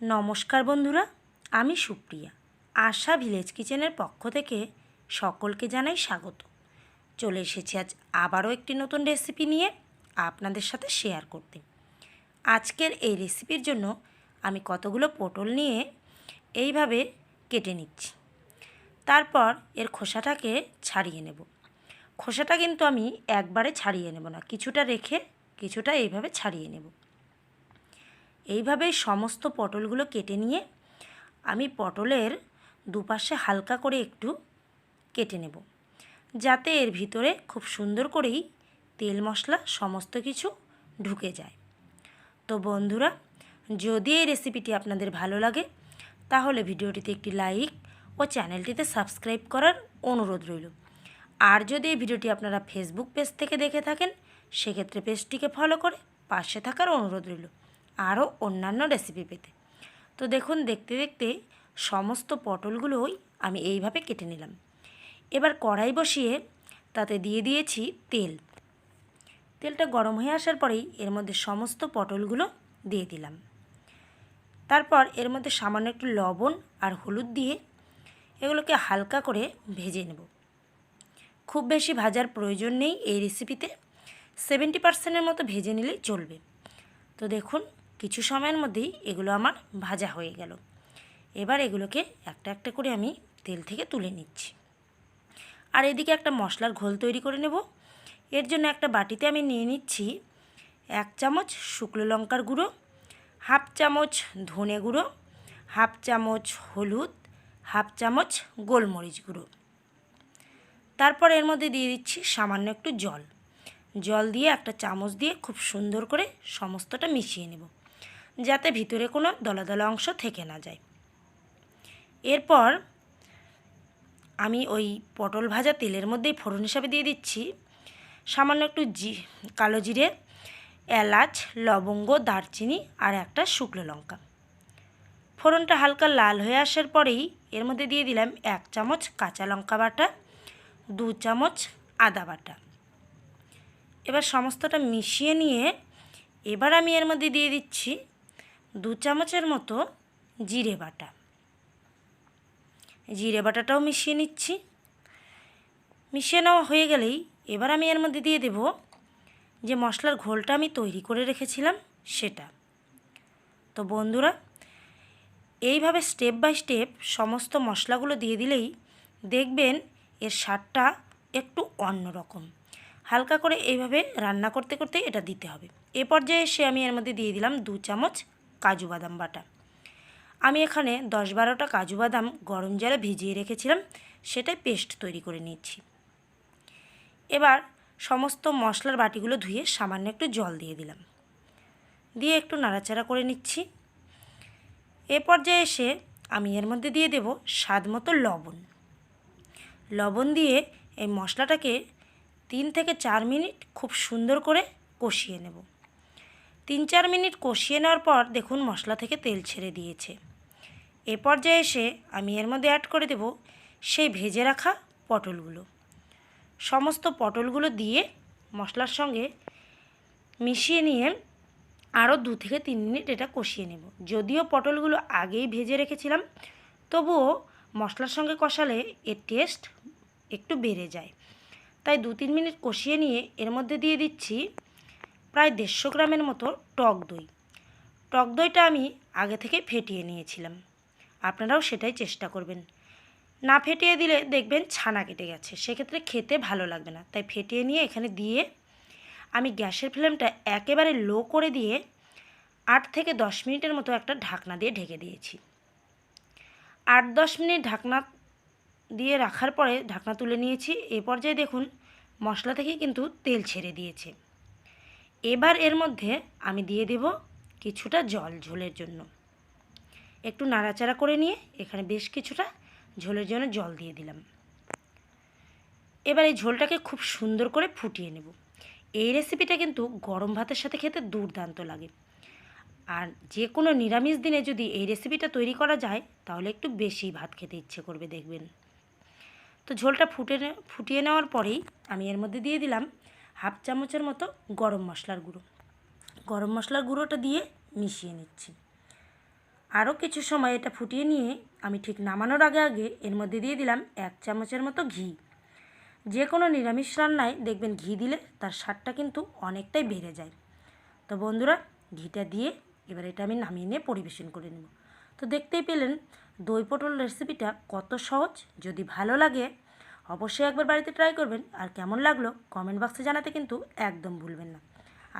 নমস্কার বন্ধুরা, আমি সুপ্রিয়া। আশা ভিলেজ কিচেনের পক্ষ থেকে সকলকে জানাই স্বাগত। চলে এসেছি আজ আবারও একটি নতুন রেসিপি নিয়ে আপনাদের সাথে শেয়ার করতে। আজকের এই রেসিপির জন্য আমি কতগুলো পটল নিয়ে এইভাবে কেটে নিচ্ছি। তারপর এর খোসাটাকে ছাড়িয়ে নেব। খোসাটা কিন্তু আমি একবারে ছাড়িয়ে নেব না, কিছুটা রেখে কিছুটা এইভাবে ছাড়িয়ে নেব। এইভাবে সমস্ত পটলগুলো কেটে নিয়ে আমি পটলের দুপাশে হালকা করে একটু কেটে নেব, যাতে এর ভিতরে খুব সুন্দর করেই তেল মশলা সমস্ত কিছু ঢুকে যায়। তো বন্ধুরা, যদি এই রেসিপিটি আপনাদের ভালো লাগে তাহলে ভিডিওটিতে একটি লাইক ও চ্যানেলটিতে সাবস্ক্রাইব করার অনুরোধ রইল। আর যদি এই ভিডিওটি আপনারা ফেসবুক পেজ থেকে দেখে থাকেন সেক্ষেত্রে পেজটিকে ফলো করে পাশে থাকার অনুরোধ রইল আরও অন্যান্য রেসিপি পেতে। তো দেখুন, দেখতে দেখতে সমস্ত পটলগুলোই আমি এইভাবে কেটে নিলাম। এবার কড়াই বসিয়ে তাতে দিয়ে দিয়েছি তেল। তেলটা গরম হয়ে আসার পরেই এর মধ্যে সমস্ত পটলগুলো দিয়ে দিলাম। তারপর এর মধ্যে সামান্য একটু লবণ আর হলুদ দিয়ে এগুলোকে হালকা করে ভেজে নেব। খুব বেশি ভাজার প্রয়োজন নেই এই রেসিপিতে, 70% মতো ভেজে নিলেই চলবে। তো দেখুন, কিছু সময়ের মধ্যেই এগুলো আমার ভাজা হয়ে গেল। এবার এগুলোকে একটা একটা করে আমি তেল থেকে তুলে নিচ্ছি। আর এদিকে একটা মশলার ঘোল তৈরি করে নেব। এর জন্য একটা বাটিতে আমি নিয়ে নিচ্ছি 1 চামচ শুকনো লঙ্কার গুঁড়ো, 1/2 চামচ ধনে গুঁড়ো, 1/2 চামচ হলুদ, 1/2 চামচ গোলমরিচ গুঁড়ো। তারপর এর মধ্যে দিয়ে দিচ্ছি সামান্য একটু জল। জল দিয়ে একটা চামচ দিয়ে খুব সুন্দর করে সমস্তটা মিশিয়ে নেব, যাতে ভিতরে কোনো দলা দলা অংশ থেকে না যায়। এরপর আমি ওই পটল ভাজা তেলের মধ্যেই ফোড়ন হিসাবে দিয়ে দিচ্ছি সামান্য একটু কালো জিরে, এলাচ, লবঙ্গ, দারচিনি আর একটা শুকনো লঙ্কা। ফোড়নটা হালকা লাল হয়ে আসার পরেই এর মধ্যে দিয়ে দিলাম 1 চামচ কাঁচা লঙ্কা বাটা, 2 চামচ আদা বাটা। এবার সমস্তটা মিশিয়ে নিয়ে এবার আমি এর মধ্যে দিয়ে দিচ্ছি 2 চামচের মতো জিরে বাটা। জিরে বাটাটাও মিশিয়ে নিচ্ছি। মিশিয়ে নেওয়া হয়ে গেলেই এবার আমি এর মধ্যে দিয়ে দেব যে মশলার ঘোলটা আমি তৈরি করে রেখেছিলাম সেটা। তো বন্ধুরা, এইভাবে স্টেপ বাই স্টেপ সমস্ত মশলাগুলো দিয়ে দিলেই দেখবেন এর স্বাদটা একটু অন্যরকম। হালকা করে এইভাবে রান্না করতে করতে এটা দিতে হবে। এ পর্যায়ে এসে আমি এর মধ্যে দিয়ে দিলাম 2 চামচ কাজু বাদাম বাটা। আমি এখানে 10-12টা কাজু বাদাম গরম জলে ভিজিয়ে রেখেছিলাম, সেটাই পেস্ট তৈরি করে নিচ্ছি। এবার সমস্ত মশলার বাটিগুলো ধুয়ে সামান্য একটু জল দিয়ে দিলাম, দিয়ে একটু নাড়াচাড়া করে নিচ্ছি। এ পর্যায়ে এসে আমি এর মধ্যে দিয়ে দেব স্বাদ মতো লবণ। লবণ দিয়ে এই মশলাটাকে 3 থেকে 4 মিনিট খুব সুন্দর করে কষিয়ে নেব। 3-4 মিনিট কষিয়ে নেওয়ার পর দেখুন মশলা থেকে তেল ছেড়ে দিয়েছে। এ পর্যায়ে এসে আমি এর মধ্যে অ্যাড করে দেব সেই ভেজে রাখা পটলগুলো। সমস্ত পটলগুলো দিয়ে মশলার সঙ্গে মিশিয়ে নিয়ে আরও 2 থেকে 3 মিনিট এটা কষিয়ে নেব। যদিও পটলগুলো আগেই ভেজে রেখেছিলাম, তবুও মশলার সঙ্গে কষালে এর টেস্ট একটু বেড়ে যায়। তাই 2-3 মিনিট কষিয়ে নিয়ে এর মধ্যে দিয়ে দিচ্ছি প্রায় 150 গ্রামের মতো টক দই। টক দইটা আমি আগে থেকে ফেটিয়ে নিয়েছিলাম, আপনারাও সেটাই চেষ্টা করবেন। না ফেটিয়ে দিলে দেখবেন ছানা কেটে গেছে, সেক্ষেত্রে খেতে ভালো লাগবে না। তাই ফেটিয়ে নিয়ে এখানে দিয়ে আমি গ্যাসের ফ্লেমটা একেবারে লো করে দিয়ে 8 থেকে 10 মিনিটের মতো একটা ঢাকনা দিয়ে ঢেকে দিয়েছি। 8-10 মিনিট ঢাকনা দিয়ে রাখার পরে ঢাকনা তুলে নিয়েছি। এই পর্যায়ে দেখুন মশলা থেকে কিন্তু তেল ছেড়ে দিয়েছে। এবার এর মধ্যে আমি দিয়ে দেব কিছুটা জল ঝোলের জন্য। একটু নাড়াচাড়া করে নিয়ে এখানে বেশ কিছুটা ঝোলের জন্য জল দিয়ে দিলাম। এবার এই ঝোলটাকে খুব সুন্দর করে ফুটিয়ে নেব। এই রেসিপিটা কিন্তু গরম ভাতের সাথে খেতে দুর্দান্ত লাগে। আর যে কোনো নিরামিষ দিনে যদি এই রেসিপিটা তৈরি করা যায় তাহলে একটু বেশি ভাত খেতে ইচ্ছে করবে দেখবেন। তো ঝোলটা ফুটিয়ে নেওয়ার পরেই আমি এর মধ্যে দিয়ে দিলাম 1/2 চামচের মতো গরম মশলার গুঁড়ো। গরম মশলার গুঁড়োটা দিয়ে মিশিয়ে নিচ্ছি। আরও কিছু সময় এটা ফুটিয়ে নিয়ে আমি ঠিক নামানোর আগে আগে এর মধ্যে দিয়ে দিলাম 1 চামচের মতো ঘি। যে কোনো নিরামিষ রান্নায় দেখবেন ঘি দিলে তার স্বাদটা কিন্তু অনেকটাই বেড়ে যায়। তো বন্ধুরা, ঘিটা দিয়ে এবার এটা আমি নামিয়ে নিয়ে পরিবেশন করে নেব। তো দেখতেই পেলেন দই পটল রেসিপিটা কত সহজ। যদি ভালো লাগে অবশ্যই একবার বাড়িতে ট্রাই করবেন, আর কেমন লাগলো কমেন্ট বক্সে জানাতে কিন্তু একদম ভুলবেন না।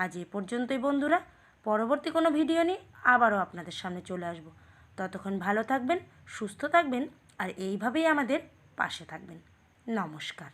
আজ এ পর্যন্তই বন্ধুরা, পরবর্তী কোনো ভিডিও নিয়ে আবারও আপনাদের সামনে চলে আসব। ততক্ষণ ভালো থাকবেন, সুস্থ থাকবেন, আর এইভাবেই আমাদের পাশে থাকবেন। নমস্কার।